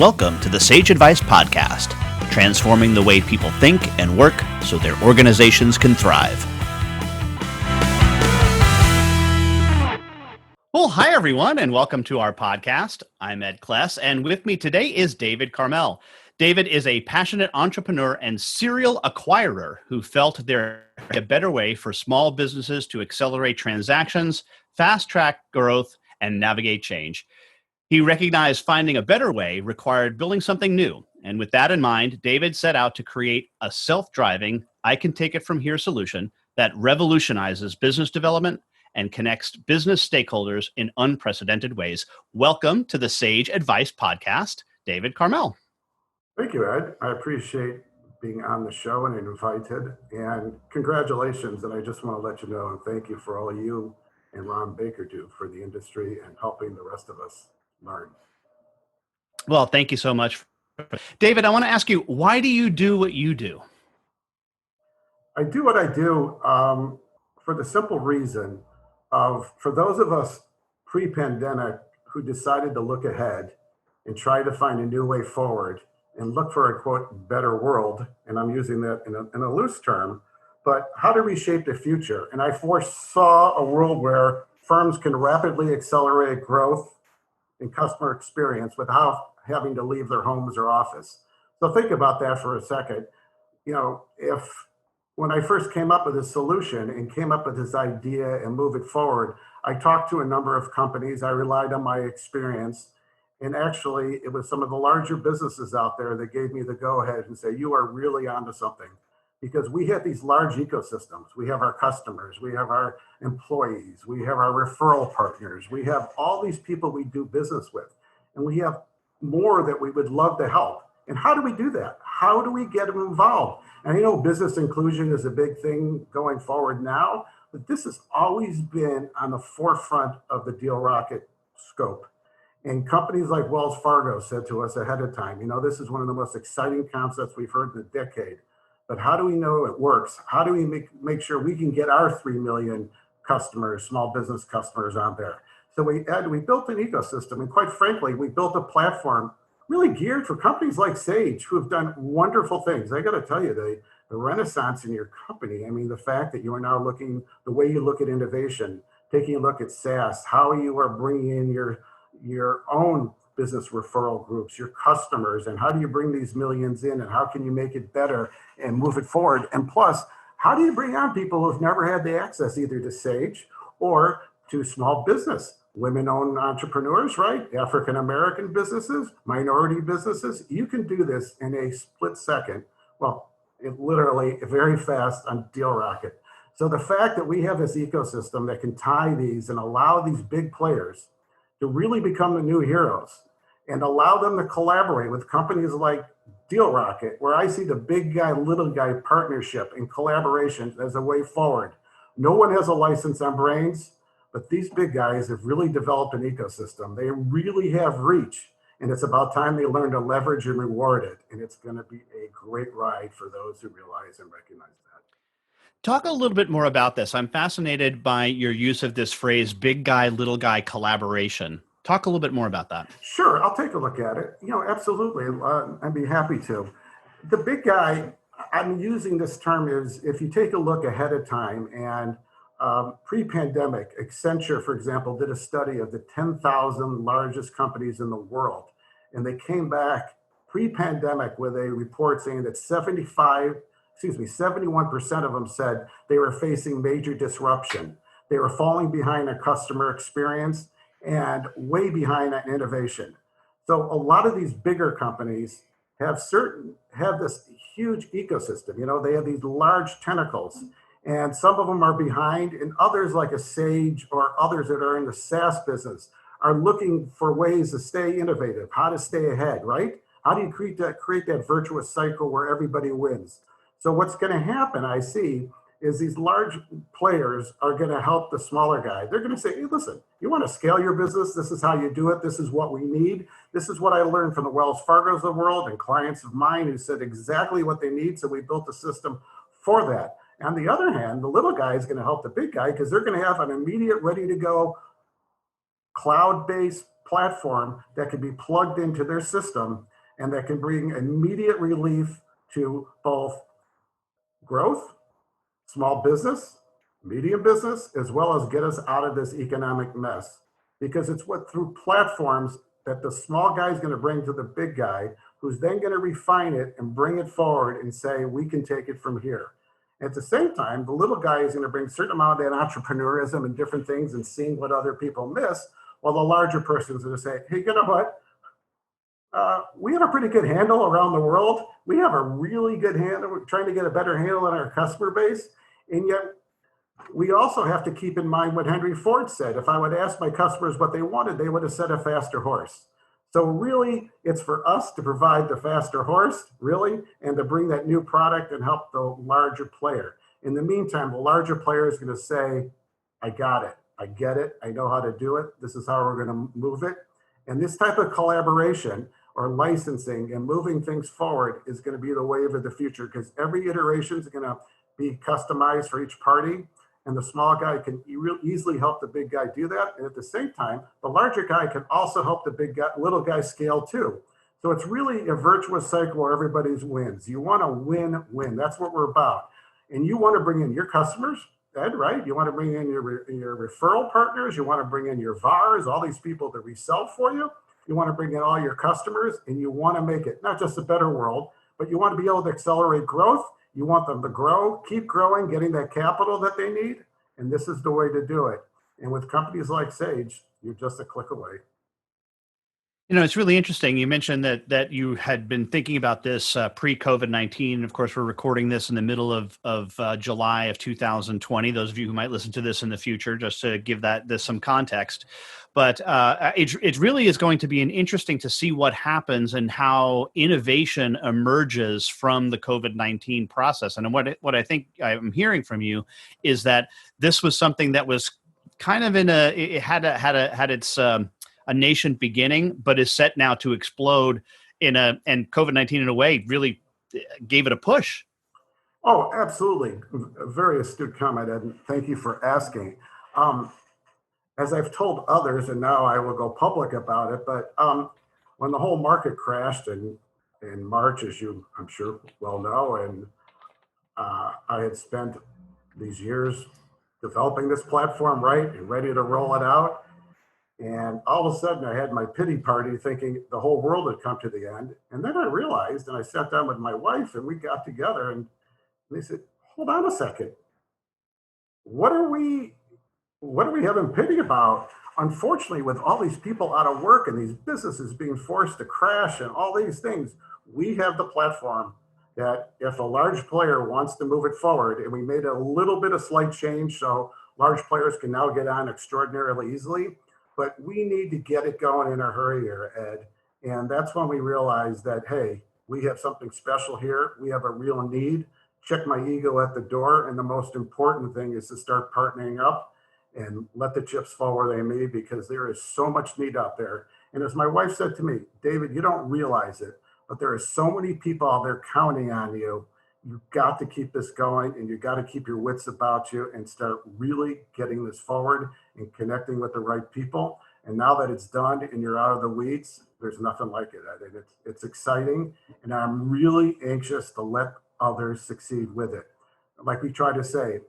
Welcome to the Sage Advice Podcast, transforming the way people think and work so their organizations can thrive. Well, hi, everyone, and welcome to our podcast. I'm Ed Kless, and with me today is David Carmell. David is a passionate entrepreneur and serial acquirer who felt there a better way for small businesses to accelerate transactions, fast-track growth, and navigate change. He recognized finding a better way required building something new. And with that in mind, David set out to create a self-driving, I can take it from here solution that revolutionizes business development and connects business stakeholders in unprecedented ways. Welcome to the Sage Advice Podcast, David Carmell. Thank you, Ed. I appreciate being on the show and invited. And congratulations. And I just want to let you know and thank you for all you and Ron Baker do for the industry and helping the rest of us learn. Well, thank you so much. David, I want to ask you, why do you do what you do? I do what I do for the simple reason of, for those of us pre-pandemic who decided to look ahead and try to find a new way forward and look for a, quote, better world, and I'm using that in a loose term, but how to reshape the future. And I foresaw a world where firms can rapidly accelerate growth and customer experience without having to leave their homes or office. So think about that for a second. You know, when I first came up with this solution and came up with this idea and move it forward, I talked to a number of companies. I relied on my experience. And actually, it was some of the larger businesses out there that gave me the go-ahead and say, you are really onto something. Because we have these large ecosystems. We have our customers, we have our employees, we have our referral partners, we have all these people we do business with, and we have more that we would love to help. And how do we do that? How do we get them involved? And I know business inclusion is a big thing going forward now, but this has always been on the forefront of the Deal Rocket scope. And companies like Wells Fargo said to us ahead of time, you know, this is one of the most exciting concepts we've heard in a decade. But how do we know it works? How do we make sure we can get our 3 million customers, small business customers on there? So we built an ecosystem, and quite frankly, we built a platform really geared for companies like Sage, who have done wonderful things. I got to tell you, the renaissance in your company, I mean, the fact that you are now looking, the way you look at innovation, taking a look at SaaS, how you are bringing in your own business referral groups, your customers, and how do you bring these millions in and how can you make it better and move it forward? And plus, how do you bring on people who've never had the access either to Sage or to small business, women-owned entrepreneurs, right? African-American businesses, minority businesses. You can do this in a split second. Well, literally very fast on Deal Rocket. So the fact that we have this ecosystem that can tie these and allow these big players to really become the new heroes and allow them to collaborate with companies like Deal Rocket, where I see the big guy, little guy partnership and collaboration as a way forward. No one has a license on brains, but these big guys have really developed an ecosystem. They really have reach, and it's about time they learn to leverage and reward it. And it's going to be a great ride for those who realize and recognize that. Talk a little bit more about this. I'm fascinated by your use of this phrase, big guy, little guy collaboration. Talk a little bit more about that. Sure, I'll take a look at it. You know, absolutely. I'd be happy to. The big guy, I'm using this term is if you take a look ahead of time and pre-pandemic, Accenture, for example, did a study of the 10,000 largest companies in the world. And they came back pre-pandemic with a report saying that 71% of them said they were facing major disruption. They were falling behind on customer experience and way behind on innovation. So a lot of these bigger companies have this huge ecosystem. You know, they have these large tentacles, and some of them are behind, and others like a Sage or others that are in the SaaS business are looking for ways to stay innovative, how to stay ahead, right? How do you create that virtuous cycle where everybody wins? So what's going to happen, I see, is these large players are going to help the smaller guy. They're going to say, hey, listen, you want to scale your business? This is how you do it. This is what we need. This is what I learned from the Wells Fargos of the world and clients of mine who said exactly what they need. So we built a system for that. On the other hand, the little guy is going to help the big guy because they're going to have an immediate, ready to go cloud-based platform that can be plugged into their system and that can bring immediate relief to both growth, small business, medium business, as well as get us out of this economic mess. Because it's what through platforms that the small guy is going to bring to the big guy, who's then going to refine it and bring it forward and say, we can take it from here. At the same time, the little guy is going to bring a certain amount of that entrepreneurism and different things and seeing what other people miss, while the larger person is going to say, hey, you know what? We have a pretty good handle around the world. We have a really good handle. We're trying to get a better handle on our customer base. And yet we also have to keep in mind what Henry Ford said. If I would ask my customers what they wanted, they would have said a faster horse. So really, it's for us to provide the faster horse, really, and to bring that new product and help the larger player. In the meantime, the larger player is going to say, I got it. I get it. I know how to do it. This is how we're going to move it. And this type of collaboration or licensing and moving things forward is going to be the wave of the future, because every iteration is going to be customized for each party. And the small guy can easily help the big guy do that. And at the same time, the larger guy can also help the little guy scale too. So it's really a virtuous cycle where everybody wins. You want to win-win. That's what we're about. And you want to bring in your customers, Ed, right? You want to bring in your referral partners. You want to bring in your VARs, all these people that resell for you. You want to bring in all your customers, and you want to make it not just a better world, but you want to be able to accelerate growth. You want them to grow, keep growing, getting that capital that they need. And this is the way to do it. And with companies like Sage, you're just a click away. You know, it's really interesting. You mentioned that you had been thinking about this pre-COVID-19. Of course, we're recording this in the middle of July of 2020. Those of you who might listen to this in the future, just to give this some context. But it really is going to be interesting to see what happens and how innovation emerges from the COVID-19 process. And what I think I'm hearing from you is that this was something that was kind of it had its a nascent beginning, but is set now to explode and COVID-19 in a way really gave it a push. Oh, absolutely. A very astute comment, Ed. Thank you for asking. As I've told others, and now I will go public about it, but when the whole market crashed in March, as you I'm sure well know, and I had spent these years developing this platform right and ready to roll it out. And all of a sudden I had my pity party thinking the whole world had come to the end. And then I realized, and I sat down with my wife and we got together and they said, hold on a second. What are we having pity about? Unfortunately, with all these people out of work and these businesses being forced to crash and all these things, we have the platform that if a large player wants to move it forward, and we made a little bit of slight change so large players can now get on extraordinarily easily, but we need to get it going in a hurry here, Ed. And that's when we realized that, hey, we have something special here. We have a real need. Check my ego at the door. And the most important thing is to start partnering up and let the chips fall where they may, because there is so much need out there. And as my wife said to me, David, you don't realize it, but there are so many people out there counting on you. You've got to keep this going, and you've got to keep your wits about you and start really getting this forward and connecting with the right people. And now that it's done and you're out of the weeds, there's nothing like it. I think it's exciting, and I'm really anxious to let others succeed with it. Like we try to say,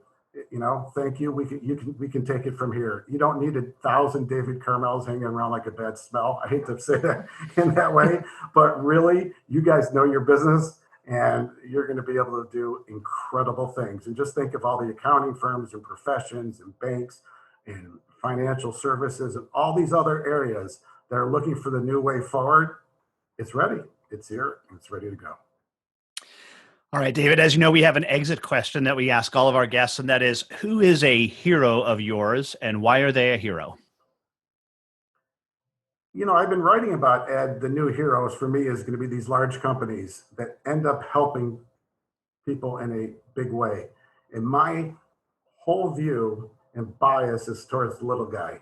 thank you. We can take it from here. You don't need 1,000 David Carmells hanging around like a bad smell. I hate to say that in that way, but really, you guys know your business. And you're going to be able to do incredible things. And just think of all the accounting firms and professions and banks and financial services and all these other areas that are looking for the new way forward. It's ready. It's here. And it's ready to go. All right, David, as you know, we have an exit question that we ask all of our guests, and that is, who is a hero of yours and why are they a hero? I've been writing about, Ed, the new heroes for me is going to be these large companies that end up helping people in a big way. And my whole view and bias is towards the little guy.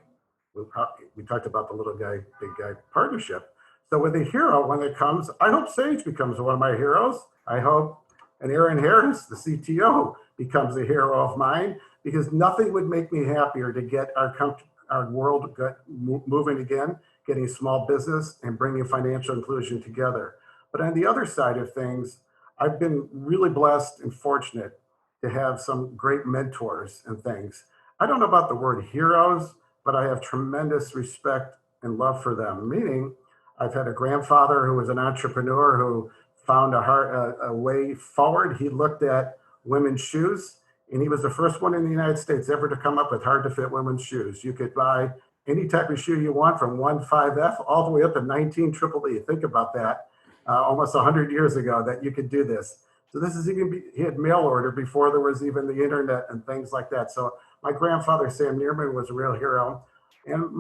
We talked about the little guy, big guy partnership. So with a hero, when it comes, I hope Sage becomes one of my heroes. I hope and Aaron Harris, the CTO, becomes a hero of mine, because nothing would make me happier to get our world moving again, getting small business and bringing financial inclusion together. But on the other side of things, I've been really blessed and fortunate to have some great mentors and things. I don't know about the word heroes, but I have tremendous respect and love for them. Meaning, I've had a grandfather who was an entrepreneur who found a way forward. He looked at women's shoes, and he was the first one in the United States ever to come up with hard to fit women's shoes. You could buy any type of shoe you want from 1.5F all the way up to 19 triple E. Think about that. Almost 100 years ago that you could do this. So this is he had mail order before there was even the internet and things like that. So my grandfather, Sam Neerman, was a real hero. And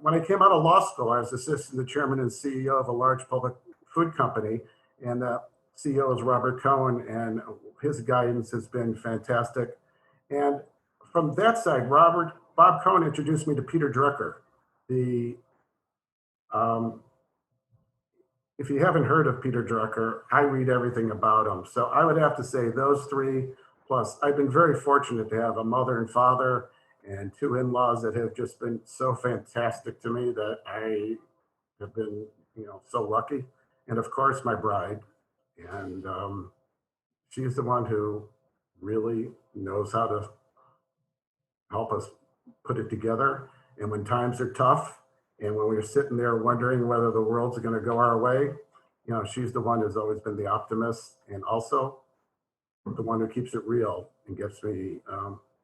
when I came out of law school, I was assistant to the chairman and CEO of a large public food company. And the CEO is Robert Cohen, and his guidance has been fantastic. And from that side, Bob Cohen introduced me to Peter Drucker. If you haven't heard of Peter Drucker, I read everything about him. So I would have to say those three, plus I've been very fortunate to have a mother and father and two in-laws that have just been so fantastic to me that I have been, so lucky. And of course, my bride. And she's the one who really knows how to help us put it together. And when times are tough, and when we're sitting there wondering whether the world's going to go our way, she's the one who's always been the optimist, and also the one who keeps it real and gets me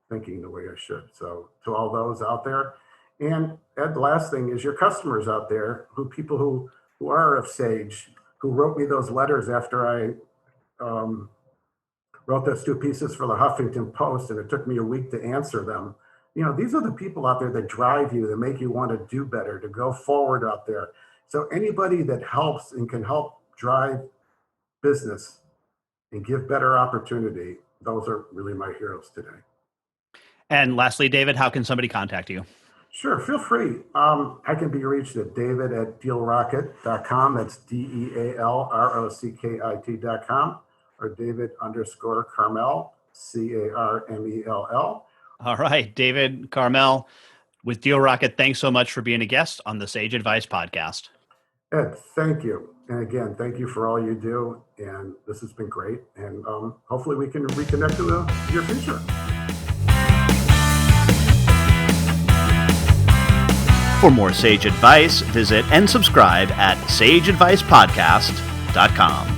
thinking the way I should. So to all those out there, and Ed, the last thing is your customers out there, people who are of Sage, who wrote me those letters after I wrote those two pieces for the Huffington Post, and it took me a week to answer them. These are the people out there that drive you, that make you want to do better, to go forward out there. So anybody that helps and can help drive business and give better opportunity, those are really my heroes today. And lastly, David, how can somebody contact you? Sure, feel free. I can be reached at david@dealrocket.com. That's DEALROCKIT.com, or David_Carmell, CARMELL. All right, David Carmell with Deal Rocket, thanks so much for being a guest on the Sage Advice podcast. Ed, thank you. And again, thank you for all you do. And this has been great. And hopefully we can reconnect in the near future. For more Sage Advice, visit and subscribe at sageadvicepodcast.com.